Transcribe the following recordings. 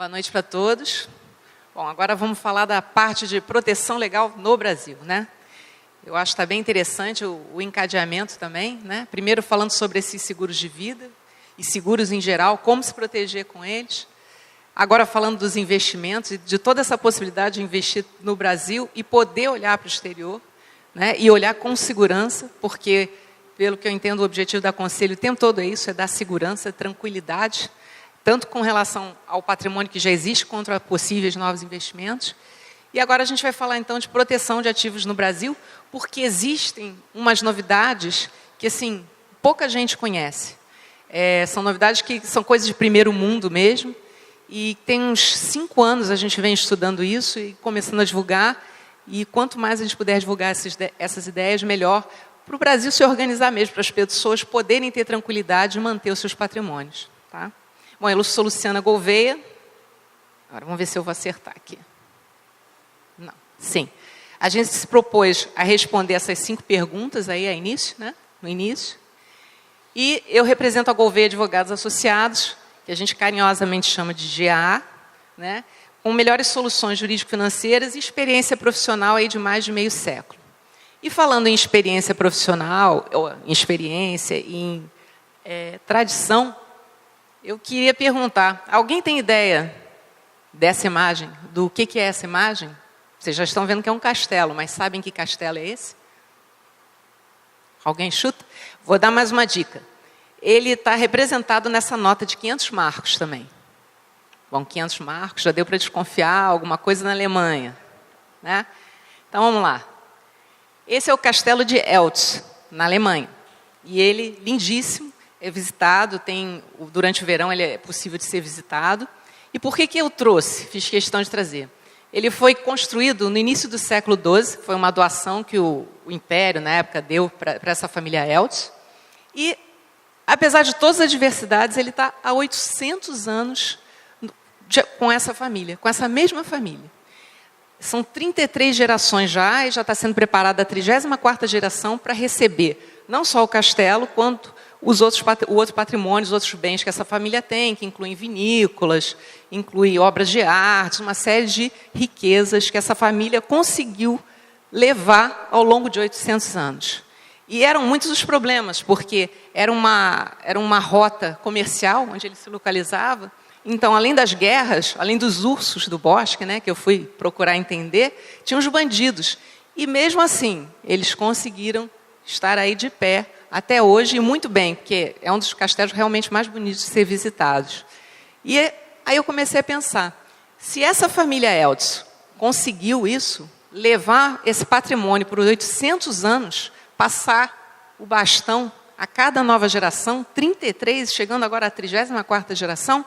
Boa noite para todos. Bom, agora vamos falar da parte de proteção legal no Brasil, né? Eu acho que está bem interessante o encadeamento também, né? Primeiro falando sobre esses seguros de vida e seguros em geral, como se proteger com eles. Agora falando dos investimentos e de toda essa possibilidade de investir no Brasil e poder olhar para o exterior, né? E olhar com segurança, porque, pelo que eu entendo, o objetivo da Conselho o tempo todo é isso, é dar segurança, tranquilidade, tanto com relação ao patrimônio que já existe, contra possíveis novos investimentos. E agora a gente vai falar, então, de proteção de ativos no Brasil, porque existem umas novidades que, assim, pouca gente conhece. São novidades que são coisas de primeiro mundo mesmo, e tem uns 5 anos a gente vem estudando isso e começando a divulgar, e quanto mais a gente puder divulgar essas ideias, melhor para o Brasil se organizar mesmo, para as pessoas poderem ter tranquilidade de manter os seus patrimônios. Tá? Bom, eu sou Luciana Gouveia. Agora vamos ver se eu vou acertar aqui. Não, sim. A gente se propôs a responder essas 5 perguntas aí a início, né? No início. E eu represento a Gouveia Advogados Associados, que a gente carinhosamente chama de GAA, né? Com melhores soluções jurídico-financeiras e experiência profissional aí de mais de meio século. E falando em experiência profissional, em experiência, em tradição, eu queria perguntar, alguém tem ideia dessa imagem, do que é essa imagem? Vocês já estão vendo que é um castelo, mas sabem que castelo é esse? Alguém chuta? Vou dar mais uma dica. Ele está representado nessa nota de 500 marcos também. Bom, 500 marcos, já deu para desconfiar, alguma coisa na Alemanha, né? Então, vamos lá. Esse é o castelo de Eltz, na Alemanha. E ele, lindíssimo, é visitado, durante o verão ele é possível de ser visitado. E por que eu trouxe? Fiz questão de trazer. Ele foi construído no início do século XII, foi uma doação que o Império, na época, deu para essa família Eltz. E, apesar de todas as adversidades, ele está há 800 anos com essa família, com essa mesma família. São 33 gerações já, e já está sendo preparada a 34ª geração para receber não só o castelo, quanto o outro patrimônio, os outros bens que essa família tem, que incluem vinícolas, inclui obras de arte, uma série de riquezas que essa família conseguiu levar ao longo de 800 anos. E eram muitos os problemas, porque era uma rota comercial onde ele se localizava. Então, além das guerras, além dos ursos do bosque, né, que eu fui procurar entender, tinha os bandidos. E mesmo assim, eles conseguiram estar aí de pé até hoje, e muito bem, porque é um dos castelos realmente mais bonitos de ser visitados. E aí eu comecei a pensar, se essa família Eltz conseguiu isso, levar esse patrimônio por 800 anos, passar o bastão a cada nova geração, 33, chegando agora à 34ª geração,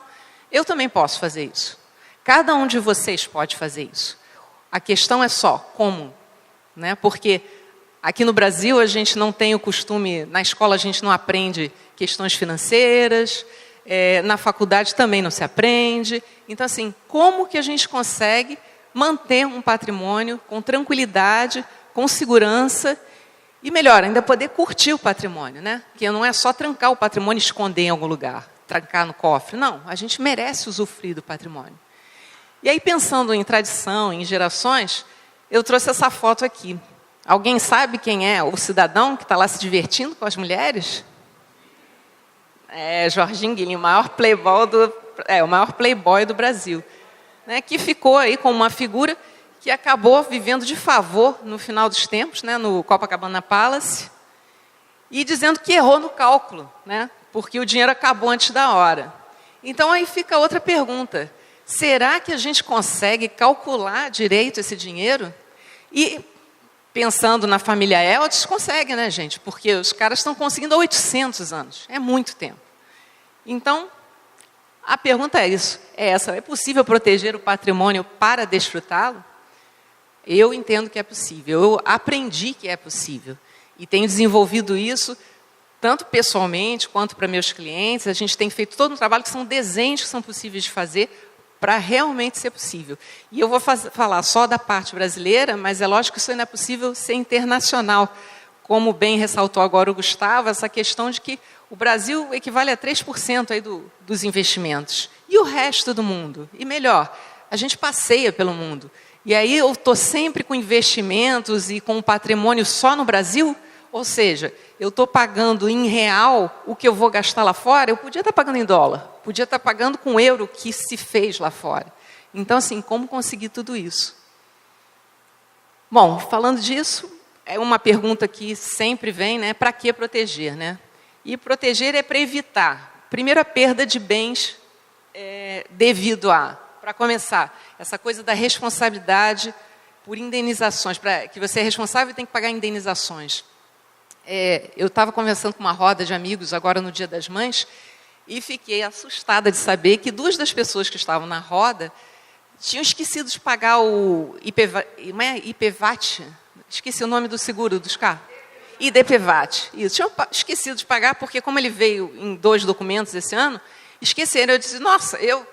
eu também posso fazer isso. Cada um de vocês pode fazer isso. A questão é só como, né? Porque aqui no Brasil, a gente não tem o costume, na escola a gente não aprende questões financeiras, na faculdade também não se aprende. Então, assim, como que a gente consegue manter um patrimônio com tranquilidade, com segurança e, melhor, ainda poder curtir o patrimônio, né? Porque não é só trancar o patrimônio e esconder em algum lugar, trancar no cofre. Não, a gente merece usufruir do patrimônio. E aí, pensando em tradição, em gerações, eu trouxe essa foto aqui. Alguém sabe quem é o cidadão que está lá se divertindo com as mulheres? É Jorginho Guilherme, o maior playboy do Brasil, né? Que ficou aí como uma figura que acabou vivendo de favor no final dos tempos, né? No Copacabana Palace, e dizendo que errou no cálculo, né? Porque o dinheiro acabou antes da hora. Então aí fica outra pergunta. Será que a gente consegue calcular direito esse dinheiro? E pensando na família Eltz, consegue, né, gente? Porque os caras estão conseguindo há 800 anos. É muito tempo. Então, a pergunta é essa. É possível proteger o patrimônio para desfrutá-lo? Eu entendo que é possível. Eu aprendi que é possível. E tenho desenvolvido isso, tanto pessoalmente, quanto para meus clientes. A gente tem feito todo um trabalho que são desenhos que são possíveis de fazer para realmente ser possível. E eu vou falar só da parte brasileira, mas é lógico que isso ainda é possível ser internacional. Como bem ressaltou agora o Gustavo, essa questão de que o Brasil equivale a 3% aí dos investimentos. E o resto do mundo? E melhor, a gente passeia pelo mundo. E aí eu estou sempre com investimentos e com patrimônio só no Brasil? Ou seja, eu estou pagando em real o que eu vou gastar lá fora? Eu podia estar pagando em dólar, podia estar pagando com euro que se fez lá fora. Então, assim, como conseguir tudo isso? Bom, falando disso, é uma pergunta que sempre vem, né? Para que proteger, né? E proteger é para evitar, primeiro, a perda de bens devido a, para começar, essa coisa da responsabilidade por indenizações, para que você é responsável e tem que pagar indenizações. Eu estava conversando com uma roda de amigos agora no Dia das Mães e fiquei assustada de saber que 2 das pessoas que estavam na roda tinham esquecido de pagar o IPVAT, esqueci o nome do seguro dos carros. IDPVAT, isso. Tinham esquecido de pagar porque, como ele veio em 2 documentos esse ano, esqueceram. Eu disse, nossa, eu,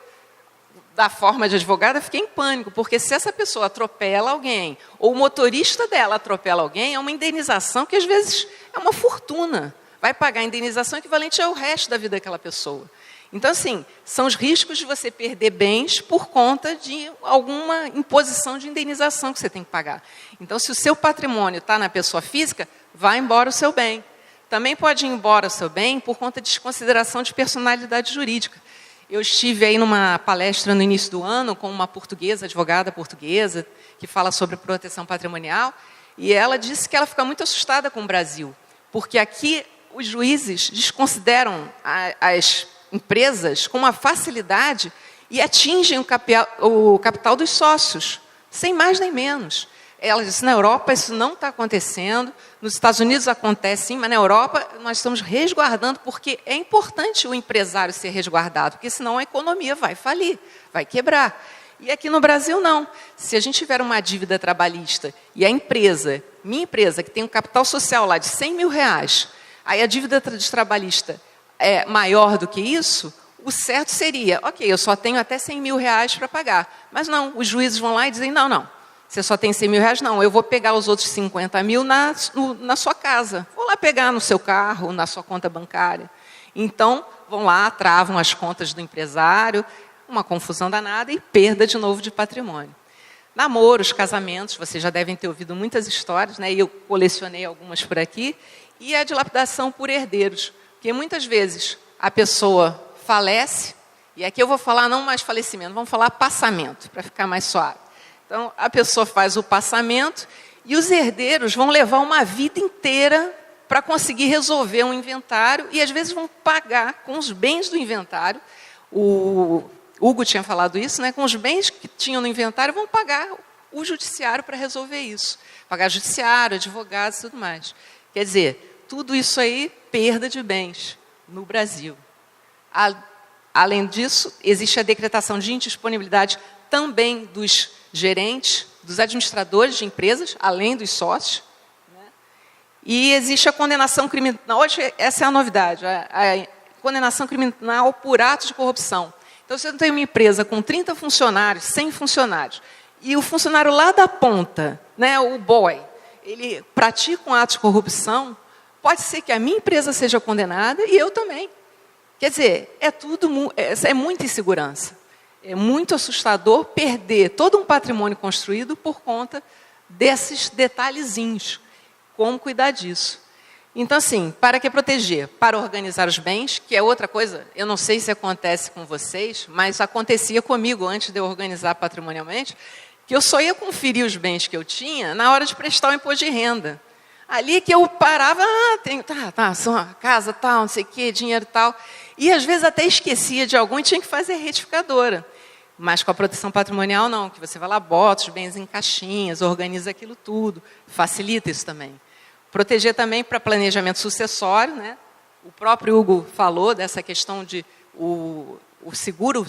da forma de advogada, fiquei em pânico, porque se essa pessoa atropela alguém, ou o motorista dela atropela alguém, é uma indenização que às vezes é uma fortuna. Vai pagar a indenização equivalente ao resto da vida daquela pessoa. Então, assim, são os riscos de você perder bens por conta de alguma imposição de indenização que você tem que pagar. Então, se o seu patrimônio está na pessoa física, vai embora o seu bem. Também pode ir embora o seu bem por conta de desconsideração de personalidade jurídica. Eu estive aí numa palestra no início do ano com uma portuguesa, advogada portuguesa, que fala sobre proteção patrimonial, e ela disse que ela fica muito assustada com o Brasil, porque aqui os juízes desconsideram as empresas com uma facilidade e atingem o capital dos sócios, sem mais nem menos. Ela disse, na Europa isso não está acontecendo, nos Estados Unidos acontece sim, mas na Europa nós estamos resguardando, porque é importante o empresário ser resguardado, porque senão a economia vai falir, vai quebrar. E aqui no Brasil não. Se a gente tiver uma dívida trabalhista e a empresa, minha empresa, que tem um capital social lá de 100 mil reais, aí a dívida trabalhista é maior do que isso, o certo seria, ok, eu só tenho até 100 mil reais para pagar. Mas não, os juízes vão lá e dizem, não, você só tem 100 mil reais? Não, eu vou pegar os outros 50 mil na sua casa. Vou lá pegar no seu carro, na sua conta bancária. Então, vão lá, travam as contas do empresário, uma confusão danada e perda de novo de patrimônio. Namoros, casamentos, vocês já devem ter ouvido muitas histórias, né? E eu colecionei algumas por aqui. E a dilapidação por herdeiros. Porque muitas vezes a pessoa falece, e aqui eu vou falar não mais falecimento, vamos falar passamento, para ficar mais suave. Então, a pessoa faz o passamento e os herdeiros vão levar uma vida inteira para conseguir resolver um inventário e, às vezes, vão pagar com os bens do inventário. O Hugo tinha falado isso, né? Com os bens que tinham no inventário, vão pagar o judiciário para resolver isso. Pagar judiciário, advogados e tudo mais. Quer dizer, tudo isso aí, perda de bens no Brasil. Além disso, existe a decretação de indisponibilidade também dos gerentes, dos administradores de empresas, além dos sócios. Né? E existe a condenação criminal. Hoje, essa é a novidade, a condenação criminal por atos de corrupção. Então, se você tem uma empresa com 30 funcionários, 100 funcionários, e o funcionário lá da ponta, né, o boy, ele pratica um ato de corrupção, pode ser que a minha empresa seja condenada e eu também. Quer dizer, é muita insegurança. É muito assustador perder todo um patrimônio construído por conta desses detalhezinhos. Como cuidar disso? Então, assim, para que proteger? Para organizar os bens, que é outra coisa, eu não sei se acontece com vocês, mas acontecia comigo antes de eu organizar patrimonialmente, que eu só ia conferir os bens que eu tinha na hora de prestar o imposto de renda. Ali que eu parava, só a casa tal, não sei o quê, dinheiro tal. E às vezes até esquecia de algum e tinha que fazer retificadora. Mas com a proteção patrimonial não, que você vai lá, bota os bens em caixinhas, organiza aquilo tudo, facilita isso também. Proteger também para planejamento sucessório, né? O próprio Hugo falou dessa questão de o seguro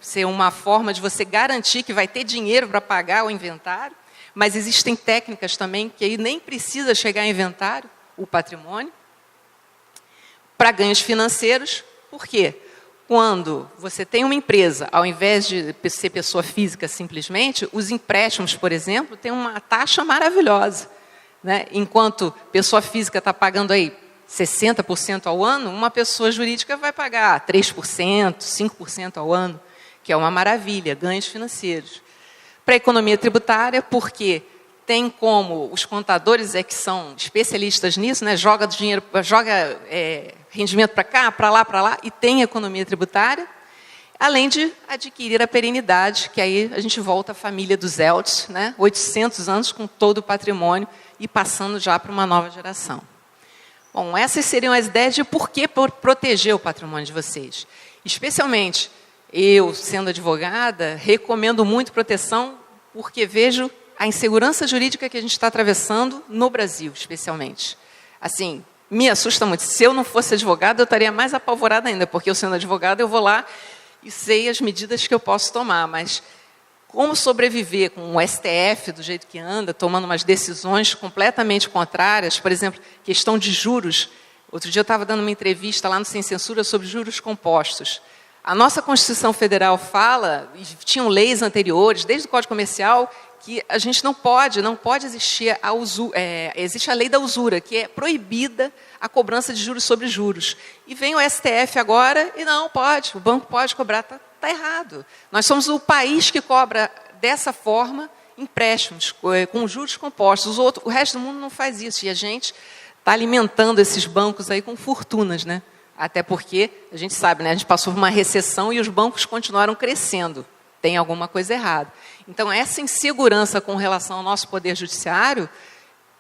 ser uma forma de você garantir que vai ter dinheiro para pagar o inventário, mas existem técnicas também que aí nem precisa chegar em inventário, o patrimônio, para ganhos financeiros. Por quê? Quando você tem uma empresa, ao invés de ser pessoa física simplesmente, os empréstimos, por exemplo, têm uma taxa maravilhosa. Né? Enquanto pessoa física está pagando aí 60% ao ano, uma pessoa jurídica vai pagar 3%, 5% ao ano, que é uma maravilha, ganhos financeiros. Para a economia tributária, porque tem como os contadores que são especialistas nisso, né, joga rendimento para cá, para lá, e tem economia tributária, além de adquirir a perenidade, que aí a gente volta à família dos Eltz, né, 800 anos com todo o patrimônio e passando já para uma nova geração. Bom, essas seriam as ideias de por que proteger o patrimônio de vocês. Especialmente, eu, sendo advogada, recomendo muito proteção porque vejo a insegurança jurídica que a gente está atravessando no Brasil, especialmente. Assim, me assusta muito. Se eu não fosse advogada, eu estaria mais apavorada ainda, porque eu, sendo advogada, eu vou lá e sei as medidas que eu posso tomar, mas como sobreviver com o STF do jeito que anda, tomando umas decisões completamente contrárias, por exemplo, questão de juros. Outro dia eu estava dando uma entrevista lá no Sem Censura sobre juros compostos. A nossa Constituição Federal fala, e tinham leis anteriores, desde o Código Comercial, que a gente não pode existir existe a lei da usura, que é proibida a cobrança de juros sobre juros. E vem o STF agora e não pode, o banco pode cobrar, está errado. Nós somos o país que cobra dessa forma empréstimos, com juros compostos. O resto do mundo não faz isso, e a gente está alimentando esses bancos aí com fortunas, né? Até porque, a gente sabe, né, a gente passou por uma recessão e os bancos continuaram crescendo. Tem alguma coisa errada. Então, essa insegurança com relação ao nosso poder judiciário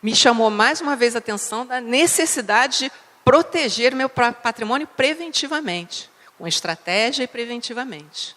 me chamou mais uma vez a atenção da necessidade de proteger meu patrimônio preventivamente, com estratégia e preventivamente.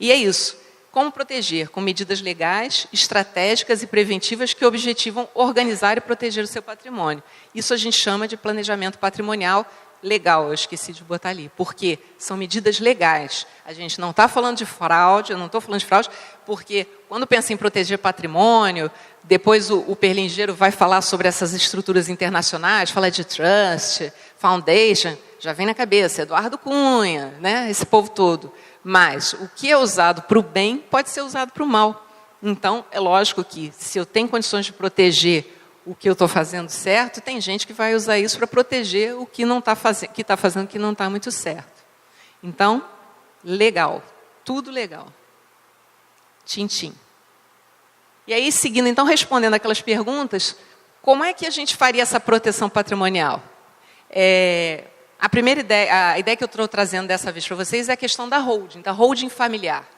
E é isso. Como proteger? Com medidas legais, estratégicas e preventivas que objetivam organizar e proteger o seu patrimônio. Isso a gente chama de planejamento patrimonial legal, eu esqueci de botar ali, porque são medidas legais. A gente não está falando de fraude, eu não estou falando de fraude, porque quando pensa em proteger patrimônio, depois o Perlingeiro vai falar sobre essas estruturas internacionais, fala de trust, foundation, já vem na cabeça, Eduardo Cunha, né, esse povo todo. Mas o que é usado para o bem pode ser usado para o mal. Então, é lógico que se eu tenho condições de proteger o que eu estou fazendo certo, tem gente que vai usar isso para proteger o que não está fazendo, que não está muito certo. Então, legal, tudo legal. Tchim. E aí, seguindo, então, respondendo aquelas perguntas, como é que a gente faria essa proteção patrimonial? A primeira ideia, a ideia que eu estou trazendo dessa vez para vocês é a questão da holding fabiliar.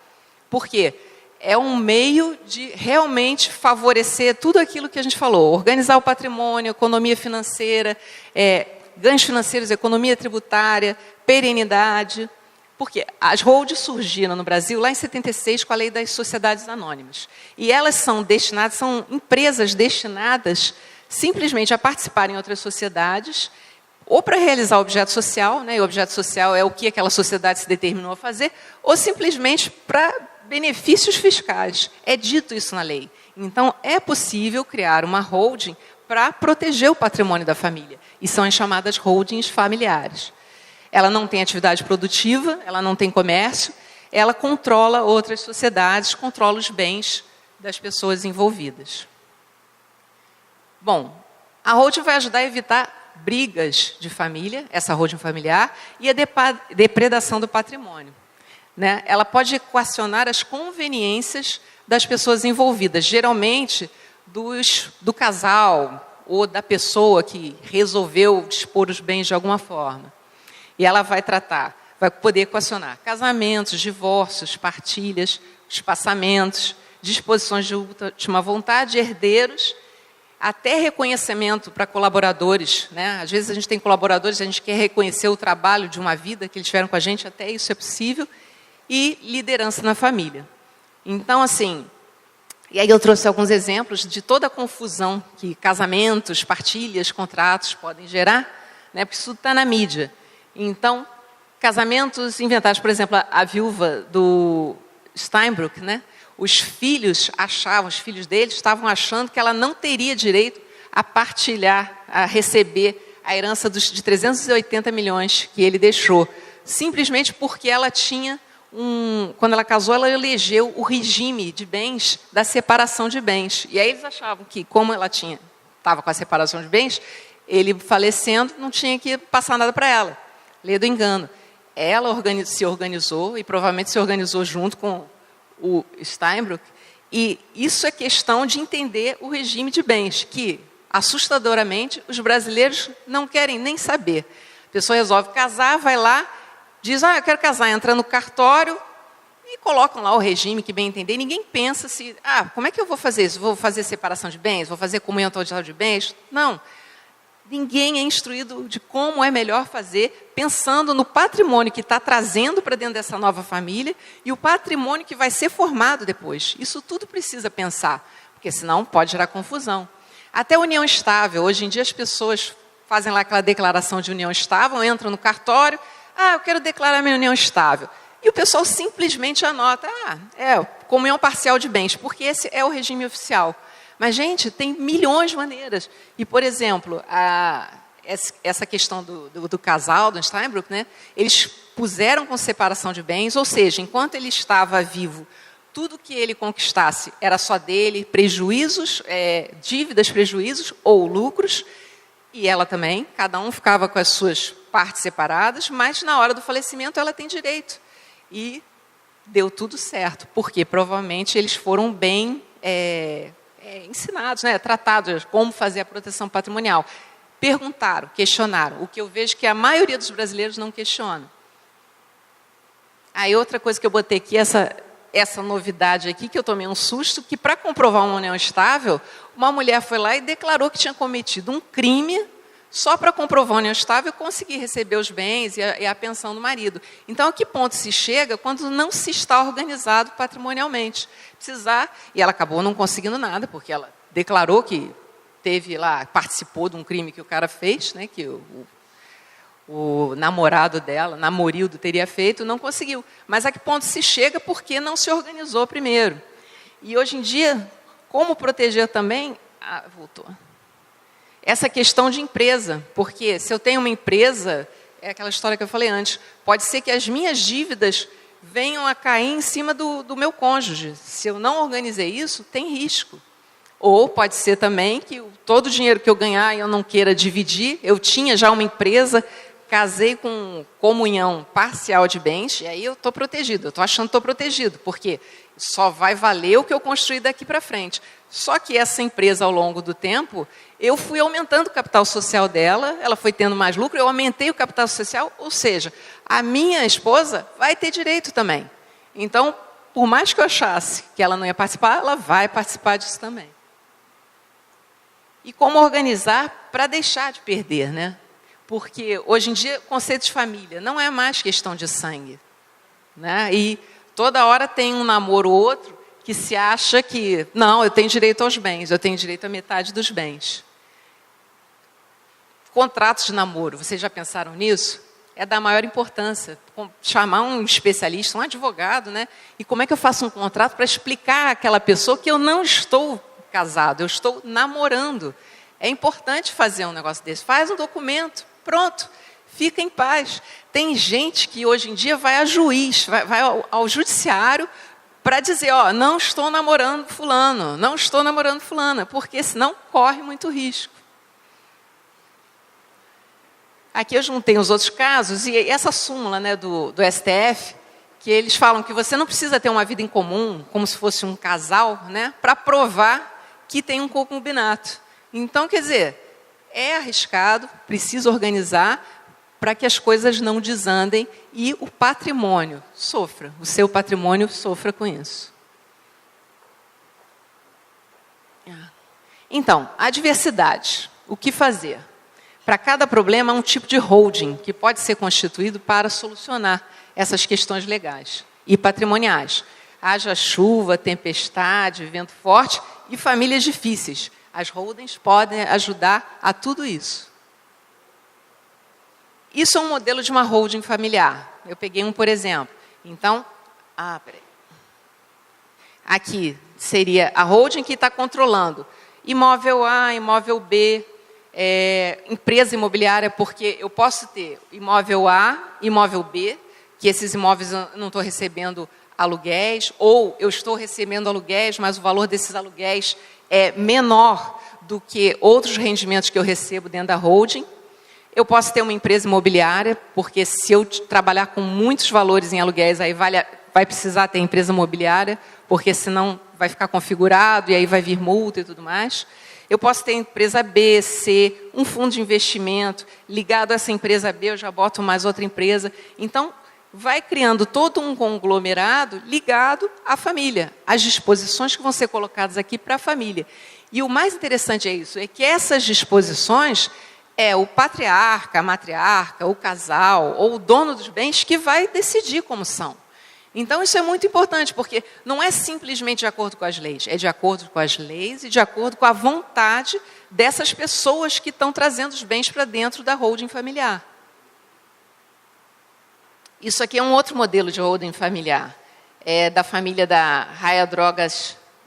Por quê? É um meio de realmente favorecer tudo aquilo que a gente falou, organizar o patrimônio, economia financeira, ganhos financeiros, economia tributária, perenidade. Porque as holdings surgiram no Brasil lá em 76 com a lei das sociedades anônimas. E elas são empresas destinadas simplesmente a participar em outras sociedades, ou para realizar objeto social, né, e o objeto social é o que aquela sociedade se determinou a fazer, ou simplesmente para benefícios fiscais. É dito isso na lei. Então, é possível criar uma holding para proteger o patrimônio da família. E são as chamadas holdings familiares. Ela não tem atividade produtiva, ela não tem comércio, ela controla outras sociedades, controla os bens das pessoas envolvidas. Bom, a holding vai ajudar a evitar brigas de família, essa holding familiar, e a depredação do patrimônio. Né? Ela pode equacionar as conveniências das pessoas envolvidas, geralmente do casal ou da pessoa que resolveu dispor os bens de alguma forma. E ela vai poder equacionar casamentos, divórcios, partilhas, espaçamentos, disposições de última vontade, herdeiros, até reconhecimento para colaboradores. Né? Às vezes a gente tem colaboradores, a gente quer reconhecer o trabalho de uma vida que eles tiveram com a gente, até isso é possível. E liderança na família. Então, assim, e aí eu trouxe alguns exemplos de toda a confusão que casamentos, partilhas, contratos podem gerar, né, porque isso está na mídia. Então, casamentos inventados, por exemplo, a viúva do Steinbrück, né, os filhos deles estavam achando que ela não teria direito a partilhar, a receber a herança de 380 milhões que ele deixou, simplesmente porque ela tinha quando ela casou, ela elegeu o regime de bens da separação de bens. E aí eles achavam que, como ela estava com a separação de bens, ele falecendo, não tinha que passar nada para ela. Lei do engano. Ela se organizou, e provavelmente se organizou junto com o Steinbrück, e isso é questão de entender o regime de bens, que, assustadoramente, os brasileiros não querem nem saber. A pessoa resolve casar, vai lá, diz, eu quero casar, entra no cartório, e colocam lá o regime, que bem entender. Ninguém pensa se, como é que eu vou fazer isso? Vou fazer separação de bens? Vou fazer comunhão total de bens? Não. Ninguém é instruído de como é melhor fazer, pensando no patrimônio que está trazendo para dentro dessa nova família e o patrimônio que vai ser formado depois. Isso tudo precisa pensar, porque senão pode gerar confusão. Até união estável. Hoje em dia as pessoas fazem lá aquela declaração de união estável, entram no cartório, eu quero declarar minha união estável. E o pessoal simplesmente anota, comunhão parcial de bens, porque esse é o regime oficial. Mas, gente, tem milhões de maneiras. E, por exemplo, essa questão do casal, do Steinbrück, né, eles puseram com separação de bens, ou seja, enquanto ele estava vivo, tudo que ele conquistasse era só dele, prejuízos, dívidas, prejuízos ou lucros, e ela também, cada um ficava com as suas partes separadas, mas na hora do falecimento ela tem direito. E deu tudo certo, porque provavelmente eles foram bem ensinados, né, tratados como fazer a proteção patrimonial. Perguntaram, questionaram, o que eu vejo que a maioria dos brasileiros não questiona. Aí outra coisa que eu botei aqui, essa novidade aqui, que eu tomei um susto, que para comprovar uma união estável, uma mulher foi lá e declarou que tinha cometido um crime só para comprovar a união estável e conseguir receber os bens e a pensão do marido. Então, a que ponto se chega quando não se está organizado patrimonialmente? E ela acabou não conseguindo nada, porque ela declarou que participou de um crime que o cara fez, né, que o namorado dela, namorildo, teria feito, não conseguiu. Mas a que ponto se chega porque não se organizou primeiro? E hoje em dia, como proteger também... voltou. Essa questão de empresa, porque se eu tenho uma empresa, é aquela história que eu falei antes, pode ser que as minhas dívidas venham a cair em cima do meu cônjuge. Se eu não organizei isso, tem risco. Ou pode ser também que todo o dinheiro que eu ganhar eu não queira dividir, eu tinha já uma empresa, casei com comunhão parcial de bens, e aí eu estou protegido, eu estou achando que estou protegido, porque só vai valer o que eu construir daqui para frente. Só que essa empresa, ao longo do tempo, eu fui aumentando o capital social dela, ela foi tendo mais lucro, eu aumentei o capital social, ou seja, a minha esposa vai ter direito também. Então, por mais que eu achasse que ela não ia participar, ela vai participar disso também. E como organizar para deixar de perder, né? Porque, hoje em dia, o conceito de família não é mais questão de sangue, né? E toda hora tem um namoro ou outro que se acha que, não, eu tenho direito aos bens, eu tenho direito à metade dos bens. Contratos de namoro, vocês já pensaram nisso? É da maior importância. Chamar um especialista, um advogado, né? E como é que eu faço um contrato para explicar àquela pessoa que eu não estou casado, eu estou namorando. É importante fazer um negócio desse. Faz um documento, pronto, fica em paz. Tem gente que hoje em dia vai a juiz, vai ao judiciário para dizer, não estou namorando fulano, não estou namorando fulana, porque senão corre muito risco. Aqui eu juntei os outros casos, e essa súmula, né, do STF, que eles falam que você não precisa ter uma vida em comum, como se fosse um casal, né, para provar que tem um concubinato. Então, quer dizer, é arriscado, precisa organizar para que as coisas não desandem e o patrimônio sofra, o seu patrimônio sofra com isso. Então, a diversidade, o que fazer? Para cada problema, há um tipo de holding que pode ser constituído para solucionar essas questões legais e patrimoniais. Haja chuva, tempestade, vento forte e famílias difíceis. As holdings podem ajudar a tudo isso. Isso é um modelo de uma holding familiar. Eu peguei um, por exemplo. Então, peraí. Aqui seria a holding que está controlando imóvel A, imóvel B, empresa imobiliária, porque eu posso ter imóvel A, imóvel B, que esses imóveis eu não estou recebendo aluguéis, ou eu estou recebendo aluguéis, mas o valor desses aluguéis é menor do que outros rendimentos que eu recebo dentro da holding. Eu posso ter uma empresa imobiliária, porque se eu trabalhar com muitos valores em aluguéis, aí vai precisar ter empresa imobiliária, porque senão vai ficar configurado e aí vai vir multa e tudo mais. Eu posso ter empresa B, C, um fundo de investimento, ligado a essa empresa B, eu já boto mais outra empresa. Então, vai criando todo um conglomerado ligado à família, às disposições que vão ser colocadas aqui para a família. E o mais interessante é isso, é que essas disposições é o patriarca, a matriarca, o casal ou o dono dos bens que vai decidir como são. Então, isso é muito importante, porque não é simplesmente de acordo com as leis, é de acordo com as leis e de acordo com a vontade dessas pessoas que estão trazendo os bens para dentro da holding familiar. Isso aqui é um outro modelo de holding familiar, é da família da Raia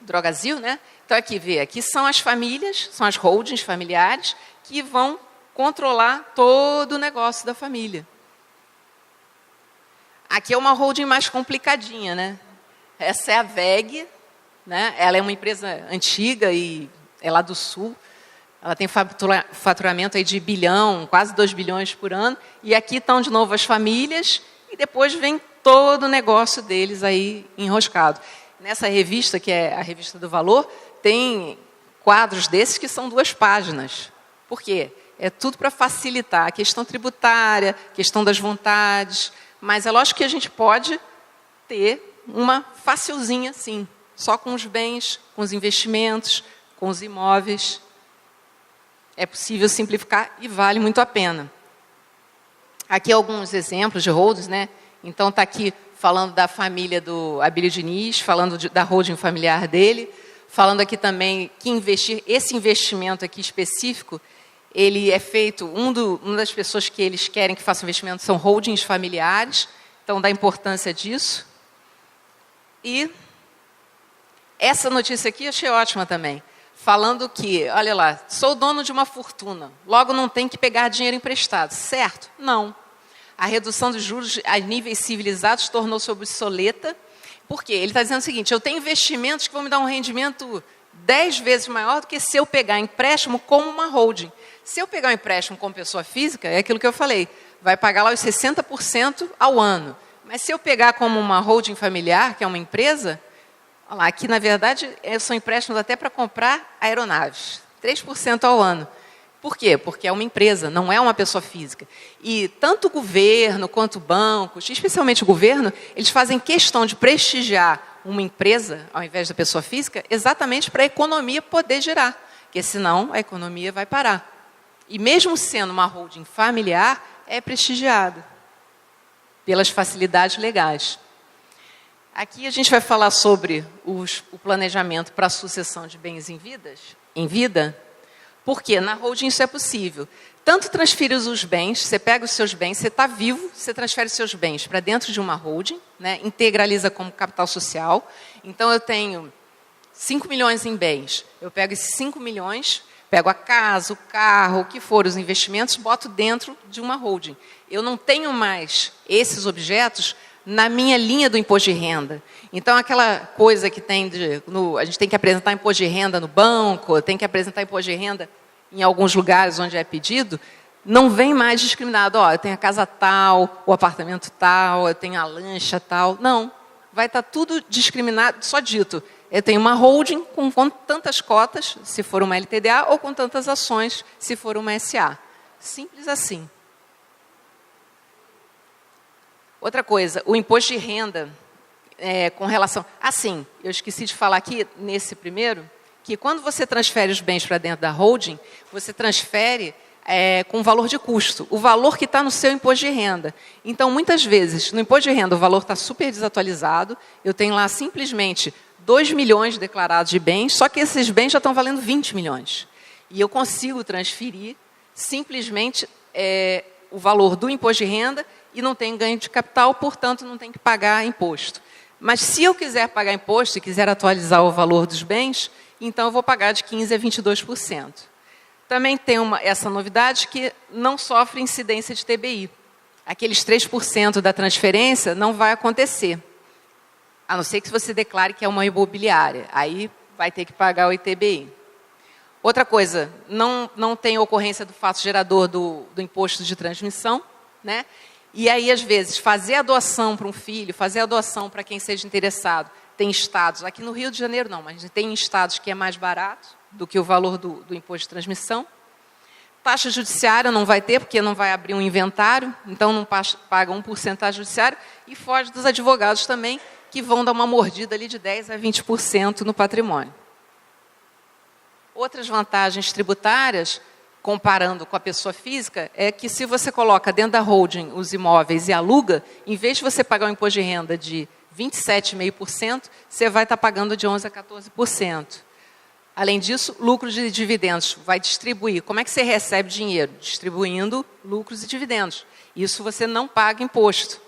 Drogasil, né? Então, aqui são as famílias, são as holdings familiares que vão controlar todo o negócio da família. Aqui é uma holding mais complicadinha, né? Essa é a VEG, né? Ela é uma empresa antiga e é lá do Sul. Ela tem faturamento aí de bilhão, quase 2 bilhões por ano. E aqui estão de novo as famílias e depois vem todo o negócio deles aí enroscado. Nessa revista, que é a Revista do Valor, tem quadros desses que são 2 páginas. Por quê? É tudo para facilitar a questão tributária, questão das vontades. Mas é lógico que a gente pode ter uma facilzinha, sim, só com os bens, com os investimentos, com os imóveis. É possível simplificar e vale muito a pena. Aqui alguns exemplos de holdings, né? Então está aqui falando da família do Abílio Diniz, falando da holding familiar dele, falando aqui também que esse investimento aqui específico, ele é feito, uma das pessoas que eles querem que faça investimento são holdings familiares, então da importância disso. E essa notícia aqui eu achei ótima também, falando que, olha lá, sou dono de uma fortuna, logo não tem que pegar dinheiro emprestado, certo? Não. A redução dos juros a níveis civilizados tornou-se obsoleta, porque ele está dizendo o seguinte, eu tenho investimentos que vão me dar um rendimento 10 vezes maior do que se eu pegar empréstimo como uma holding. Se eu pegar um empréstimo como pessoa física, é aquilo que eu falei, vai pagar lá os 60% ao ano. Mas se eu pegar como uma holding familiar, que é uma empresa, olha lá, aqui na verdade são empréstimos até para comprar aeronaves, 3% ao ano. Por quê? Porque é uma empresa, não é uma pessoa física. E tanto o governo quanto bancos, especialmente o governo, eles fazem questão de prestigiar uma empresa, ao invés da pessoa física, exatamente para a economia poder girar, porque senão a economia vai parar. E mesmo sendo uma holding familiar, é prestigiada pelas facilidades legais. Aqui a gente vai falar sobre o planejamento para a sucessão de bens em vida, porque na holding isso é possível. Tanto transferir os bens, você pega os seus bens, você está vivo, você transfere os seus bens para dentro de uma holding, né, integraliza como capital social. Então eu tenho 5 milhões em bens, eu pego esses 5 milhões... Pego a casa, o carro, o que for, os investimentos, boto dentro de uma holding. Eu não tenho mais esses objetos na minha linha do imposto de renda. Então, aquela coisa que tem a gente tem que apresentar imposto de renda no banco, tem que apresentar imposto de renda em alguns lugares onde é pedido, não vem mais discriminado. Ó, eu tenho a casa tal, o apartamento tal, eu tenho a lancha tal. Não, vai estar tudo discriminado, só dito. Eu tenho uma holding com tantas cotas, se for uma LTDA, ou com tantas ações, se for uma SA. Simples assim. Outra coisa, o imposto de renda, com relação... Assim, eu esqueci de falar aqui, nesse primeiro, que quando você transfere os bens para dentro da holding, você transfere com valor de custo, o valor que está no seu imposto de renda. Então, muitas vezes, no imposto de renda, o valor está super desatualizado, eu tenho lá simplesmente 2 milhões declarados de bens, só que esses bens já estão valendo 20 milhões. E eu consigo transferir simplesmente o valor do imposto de renda e não tem ganho de capital, portanto, não tem que pagar imposto. Mas se eu quiser pagar imposto e quiser atualizar o valor dos bens, então eu vou pagar de 15% a 22%. Também tem essa novidade que não sofre incidência de TBI. Aqueles 3% da transferência não vai acontecer. A não ser que você declare que é uma imobiliária. Aí vai ter que pagar o ITBI. Outra coisa, não tem ocorrência do fato gerador do imposto de transmissão, né? E aí, às vezes, fazer a doação para um filho, fazer a doação para quem seja interessado, tem estados, aqui no Rio de Janeiro não, mas tem estados que é mais barato do que o valor do imposto de transmissão. Taxa judiciária não vai ter, porque não vai abrir um inventário, então não paga 1% taxa judiciária, e foge dos advogados também, que vão dar uma mordida ali de 10% a 20% no patrimônio. Outras vantagens tributárias, comparando com a pessoa física, é que se você coloca dentro da holding os imóveis e aluga, em vez de você pagar um imposto de renda de 27,5%, você vai estar pagando de 11% a 14%. Além disso, lucros e dividendos, vai distribuir. Como é que você recebe dinheiro? Distribuindo lucros e dividendos. Isso você não paga imposto.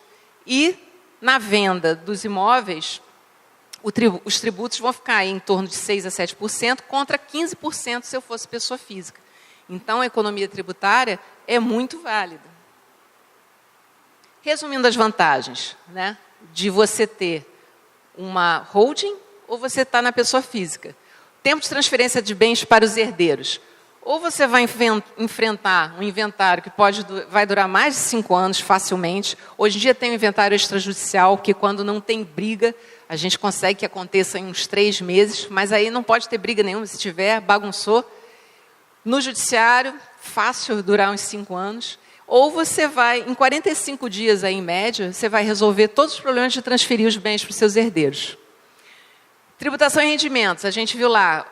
E, na venda dos imóveis, os tributos vão ficar em torno de 6% a 7%, contra 15% se eu fosse pessoa física. Então, a economia tributária é muito válida. Resumindo as vantagens, né, de você ter uma holding ou você estar na pessoa física. Tempo de transferência de bens para os herdeiros. Ou você vai enfrentar um inventário que vai durar mais de 5 anos facilmente. Hoje em dia tem um inventário extrajudicial, que quando não tem briga, a gente consegue que aconteça em uns 3 meses, mas aí não pode ter briga nenhuma, se tiver, bagunçou. No judiciário, fácil durar uns 5 anos. Ou você vai, em 45 dias aí, em média, você vai resolver todos os problemas de transferir os bens para os seus herdeiros. Tributação e rendimentos, a gente viu lá,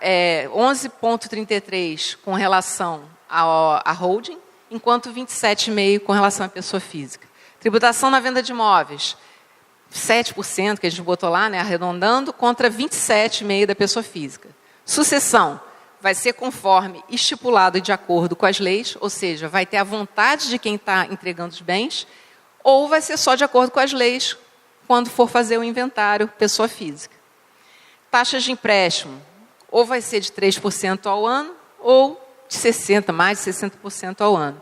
11,33 com relação à holding, enquanto 27,5 com relação à pessoa física. Tributação na venda de imóveis, 7%, que a gente botou lá, né, arredondando, contra 27,5 da pessoa física. Sucessão, vai ser conforme estipulado e de acordo com as leis, ou seja, vai ter a vontade de quem está entregando os bens, ou vai ser só de acordo com as leis, quando for fazer o inventário, pessoa física. Taxas de empréstimo, ou vai ser de 3% ao ano, ou de 60%, mais de 60% ao ano.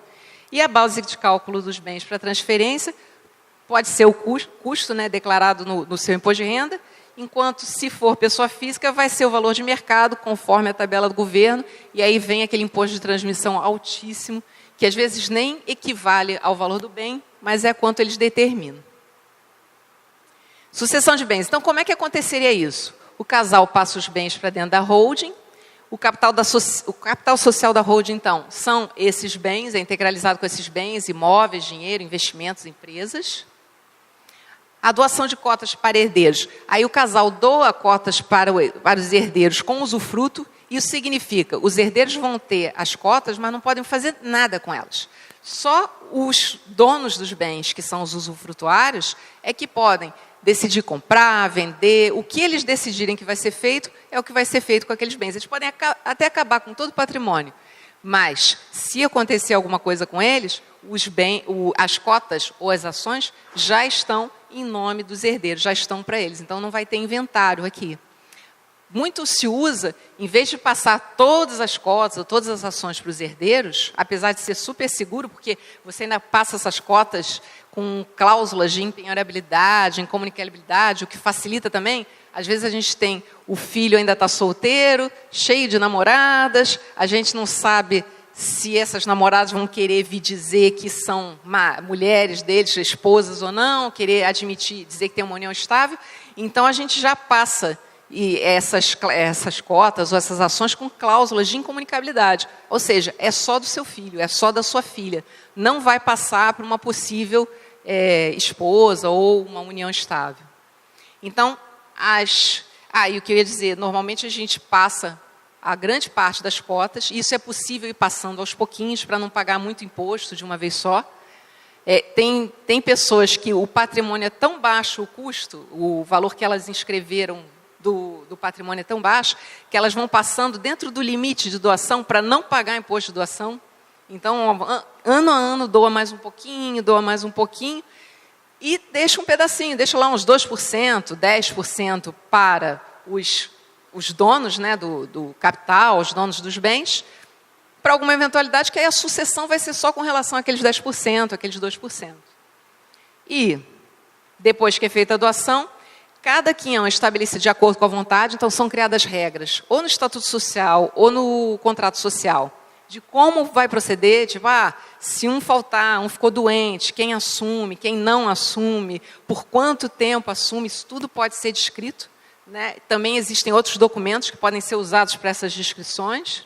E a base de cálculo dos bens para transferência pode ser o custo, né, declarado no seu imposto de renda, enquanto, se for pessoa física, vai ser o valor de mercado, conforme a tabela do governo, e aí vem aquele imposto de transmissão altíssimo, que às vezes nem equivale ao valor do bem, mas é quanto eles determinam. Sucessão de bens. Então, como é que aconteceria isso? O casal passa os bens para dentro da holding. O capital social da holding, então, são esses bens, é integralizado com esses bens, imóveis, dinheiro, investimentos, empresas. A doação de cotas para herdeiros. Aí o casal doa cotas para os herdeiros com usufruto. Isso significa, os herdeiros vão ter as cotas, mas não podem fazer nada com elas. Só os donos dos bens, que são os usufrutuários, é que podem decidir comprar, vender, o que eles decidirem que vai ser feito, é o que vai ser feito com aqueles bens. Eles podem até acabar com todo o patrimônio, mas se acontecer alguma coisa com eles, as cotas ou as ações já estão em nome dos herdeiros, já estão para eles, então não vai ter inventário aqui. Muito se usa, em vez de passar todas as cotas ou todas as ações para os herdeiros, apesar de ser super seguro, porque você ainda passa essas cotas com cláusulas de impenhorabilidade, incomunicabilidade, o que facilita também. Às vezes a gente tem, o filho ainda está solteiro, cheio de namoradas, a gente não sabe se essas namoradas vão querer vir dizer que são mulheres deles, esposas ou não, querer admitir, dizer que tem uma união estável. Então a gente já passa essas cotas ou essas ações com cláusulas de incomunicabilidade. Ou seja, é só do seu filho, é só da sua filha. Não vai passar para uma possível esposa ou uma união estável. Então, e o que eu ia dizer, normalmente a gente passa a grande parte das cotas, e isso é possível ir passando aos pouquinhos para não pagar muito imposto de uma vez só. Tem pessoas que o patrimônio é tão baixo, o custo, o valor que elas inscreveram do patrimônio é tão baixo, que elas vão passando dentro do limite de doação para não pagar imposto de doação. Então, ano a ano, doa mais um pouquinho, e deixa um pedacinho, deixa lá uns 2%, 10% para os donos, né, do capital, os donos dos bens, para alguma eventualidade, que aí a sucessão vai ser só com relação àqueles 10%, aqueles 2%. E, depois que é feita a doação, Cada quinhão é estabelecido de acordo com a vontade, então são criadas regras, ou no Estatuto Social, ou no contrato social, de como vai proceder, tipo, se um faltar, um ficou doente, quem assume, quem não assume, por quanto tempo assume, isso tudo pode ser descrito, né? Também existem outros documentos que podem ser usados para essas descrições.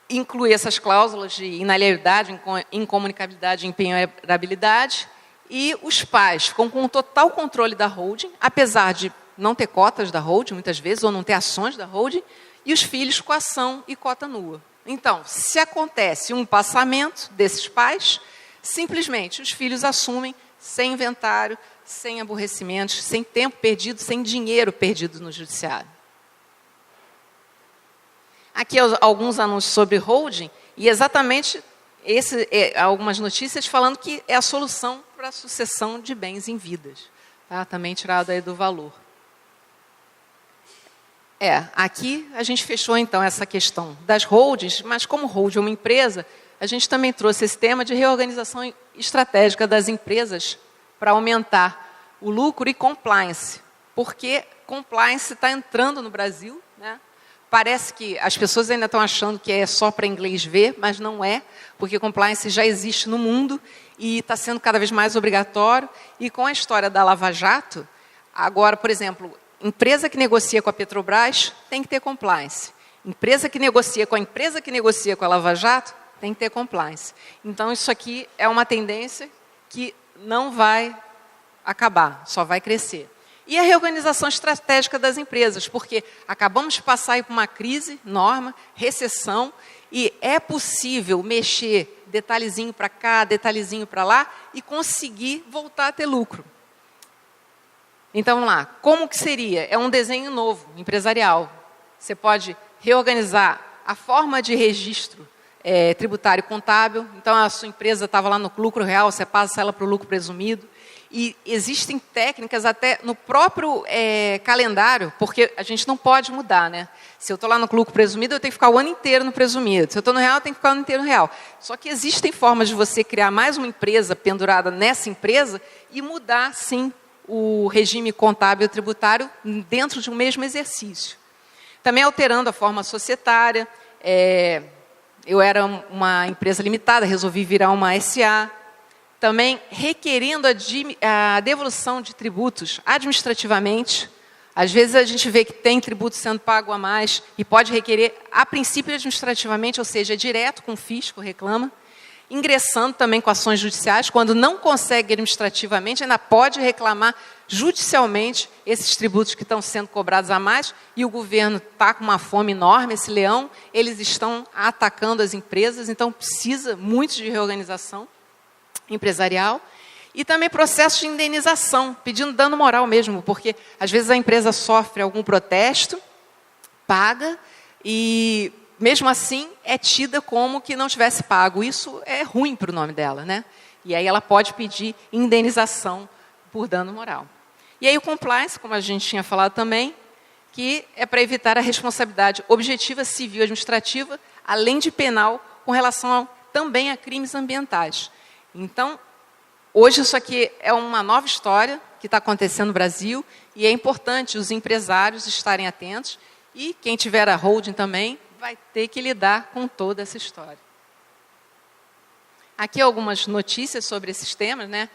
Inclui essas cláusulas de inalienabilidade, incomunicabilidade e empenhabilidade. E os pais ficam com o total controle da holding, apesar de não ter cotas da holding, muitas vezes, ou não ter ações da holding, e os filhos com ação e cota nua. Então, se acontece um passamento desses pais, simplesmente os filhos assumem sem inventário, sem aborrecimentos, sem tempo perdido, sem dinheiro perdido no judiciário. Aqui alguns anúncios sobre holding, e exatamente algumas notícias falando que é a solução para a sucessão de bens em vidas. Tá? Também tirado aí do valor. Aqui a gente fechou então essa questão das holdings, mas como holding é uma empresa, a gente também trouxe esse tema de reorganização estratégica das empresas para aumentar o lucro e compliance, porque compliance está entrando no Brasil, né? Parece que as pessoas ainda estão achando que é só para inglês ver, mas não é, porque compliance já existe no mundo e está sendo cada vez mais obrigatório. E com a história da Lava Jato, agora, por exemplo, empresa que negocia com a Petrobras tem que ter compliance. Empresa que negocia com a empresa que negocia com a Lava Jato tem que ter compliance. Então, isso aqui é uma tendência que não vai acabar, só vai crescer. E a reorganização estratégica das empresas, porque acabamos de passar por uma crise, recessão, e é possível mexer detalhezinho para cá, detalhezinho para lá, e conseguir voltar a ter lucro. Então, vamos lá. Como que seria? É um desenho novo, empresarial. Você pode reorganizar a forma de registro tributário e contábil. Então, a sua empresa estava lá no lucro real, você passa ela para o lucro presumido. E existem técnicas até no próprio calendário, porque a gente não pode mudar, né? Se eu estou lá no lucro presumido, eu tenho que ficar o ano inteiro no presumido. Se eu estou no real, eu tenho que ficar o ano inteiro no real. Só que existem formas de você criar mais uma empresa pendurada nessa empresa e mudar, sim, o regime contábil e tributário dentro de um mesmo exercício. Também alterando a forma societária. Eu era uma empresa limitada, resolvi virar uma SA. Também requerendo a devolução de tributos administrativamente. Às vezes a gente vê que tem tributo sendo pago a mais e pode requerer, a princípio, administrativamente, ou seja, direto com o fisco, reclama. Ingressando também com ações judiciais, quando não consegue administrativamente, ainda pode reclamar judicialmente esses tributos que estão sendo cobrados a mais, e o governo está com uma fome enorme, esse leão, eles estão atacando as empresas, então precisa muito de reorganização empresarial. E também processo de indenização, pedindo dano moral mesmo, porque às vezes a empresa sofre algum protesto, paga, e mesmo assim é tida como que não tivesse pago. Isso é ruim para o nome dela, né? E aí ela pode pedir indenização por dano moral. E aí o compliance, como a gente tinha falado também, que é para evitar a responsabilidade objetiva, civil e administrativa, além de penal, com relação também a crimes ambientais. Então, hoje isso aqui é uma nova história que está acontecendo no Brasil e é importante os empresários estarem atentos e quem tiver a holding também vai ter que lidar com toda essa história. Aqui algumas notícias sobre esses temas, né?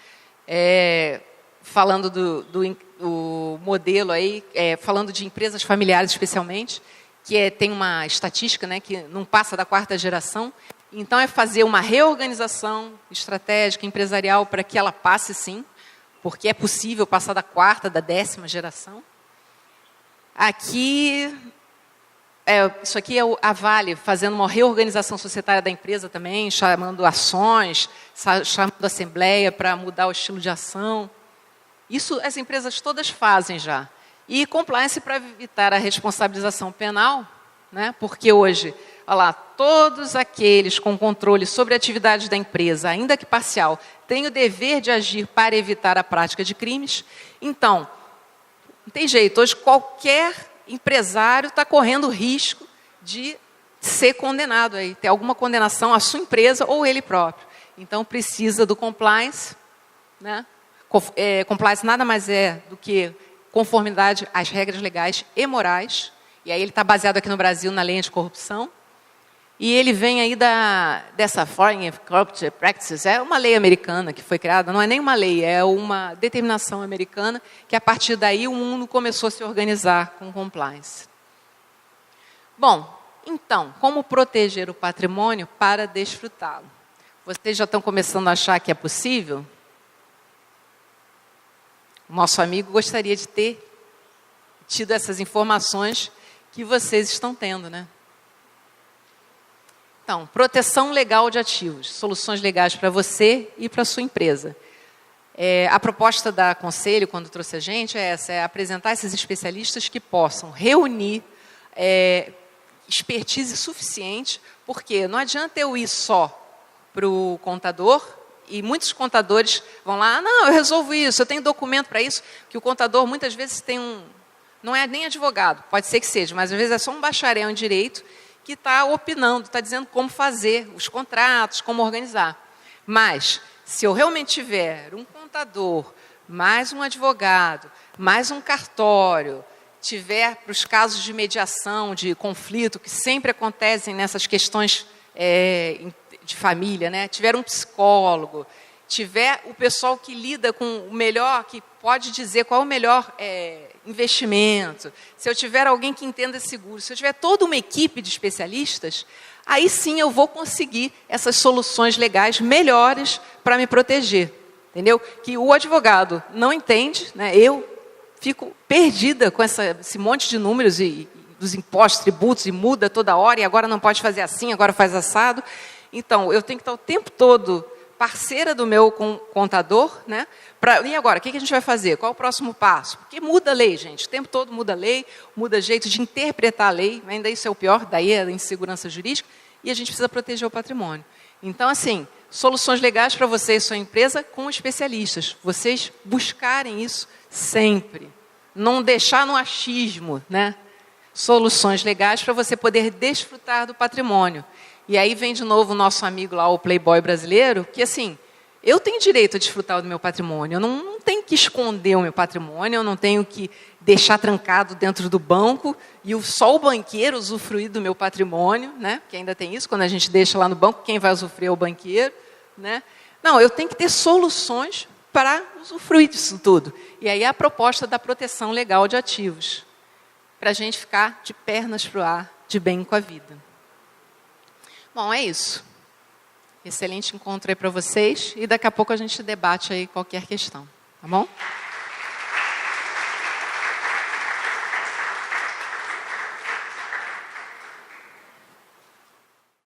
Falando do modelo aí, falando de empresas familiares especialmente, que tem uma estatística, né, que não passa da 4ª geração. Então, é fazer uma reorganização estratégica, empresarial, para que ela passe, sim, porque é possível passar da 4ª, da 10ª geração. Aqui, isso aqui é a Vale, fazendo uma reorganização societária da empresa também, chamando ações, chamando assembleia para mudar o estilo de ação. Isso as empresas todas fazem já. E compliance para evitar a responsabilização penal, né? Porque hoje, olha lá, todos aqueles com controle sobre a atividade da empresa, ainda que parcial, têm o dever de agir para evitar a prática de crimes. Então, não tem jeito, hoje qualquer empresário está correndo risco de ser condenado, aí, ter alguma condenação à sua empresa ou ele próprio. Então, precisa do compliance, né? Compliance nada mais é do que conformidade às regras legais e morais. E aí ele está baseado aqui no Brasil na lei anticorrupção. E ele vem aí dessa Foreign Corrupt Practices, é uma lei americana que foi criada, não é nem uma lei, é uma determinação americana, que a partir daí o mundo começou a se organizar com compliance. Bom, então, como proteger o patrimônio para desfrutá-lo? Vocês já estão começando a achar que é possível? O nosso amigo gostaria de ter tido essas informações que vocês estão tendo, né? Então, proteção legal de ativos, soluções legais para você e para a sua empresa. A proposta da Conselho, quando trouxe a gente, é essa, é apresentar esses especialistas que possam reunir expertise suficiente, porque não adianta eu ir só para o contador, e muitos contadores vão lá, não, eu resolvo isso, eu tenho documento para isso, que o contador muitas vezes tem não é nem advogado, pode ser que seja, mas às vezes é só um bacharel em direito, que está opinando, está dizendo como fazer os contratos, como organizar. Mas, se eu realmente tiver um contador, mais um advogado, mais um cartório, tiver para os casos de mediação, de conflito, que sempre acontecem nessas questões de família, né? Tiver um psicólogo, tiver o pessoal que lida com o melhor, que pode dizer qual é o melhor investimento, se eu tiver alguém que entenda seguro, se eu tiver toda uma equipe de especialistas, aí sim eu vou conseguir essas soluções legais melhores para me proteger. Entendeu? Que o advogado não entende, né? Eu fico perdida com esse monte de números e dos impostos, tributos, e muda toda hora, e agora não pode fazer assim, agora faz assado. Então, eu tenho que estar o tempo todo parceira do meu contador, né? E agora, o que a gente vai fazer? Qual é o próximo passo? Porque muda a lei, gente. O tempo todo muda a lei, muda jeito de interpretar a lei. Ainda isso é o pior, daí é a insegurança jurídica. E a gente precisa proteger o patrimônio. Então, assim, soluções legais para você e sua empresa com especialistas. Vocês buscarem isso sempre. Não deixar no achismo, né? Soluções legais para você poder desfrutar do patrimônio. E aí vem de novo o nosso amigo lá, o playboy brasileiro, que assim, eu tenho direito a desfrutar do meu patrimônio, eu não tenho que esconder o meu patrimônio, eu não tenho que deixar trancado dentro do banco e só o banqueiro usufruir do meu patrimônio, né? Que ainda tem isso, quando a gente deixa lá no banco, quem vai usufruir é o banqueiro, né? Não, eu tenho que ter soluções para usufruir disso tudo. E aí a proposta da proteção legal de ativos, para a gente ficar de pernas para o ar, de bem com a vida. Bom, é isso. Excelente encontro aí para vocês e daqui a pouco a gente debate aí qualquer questão, tá bom?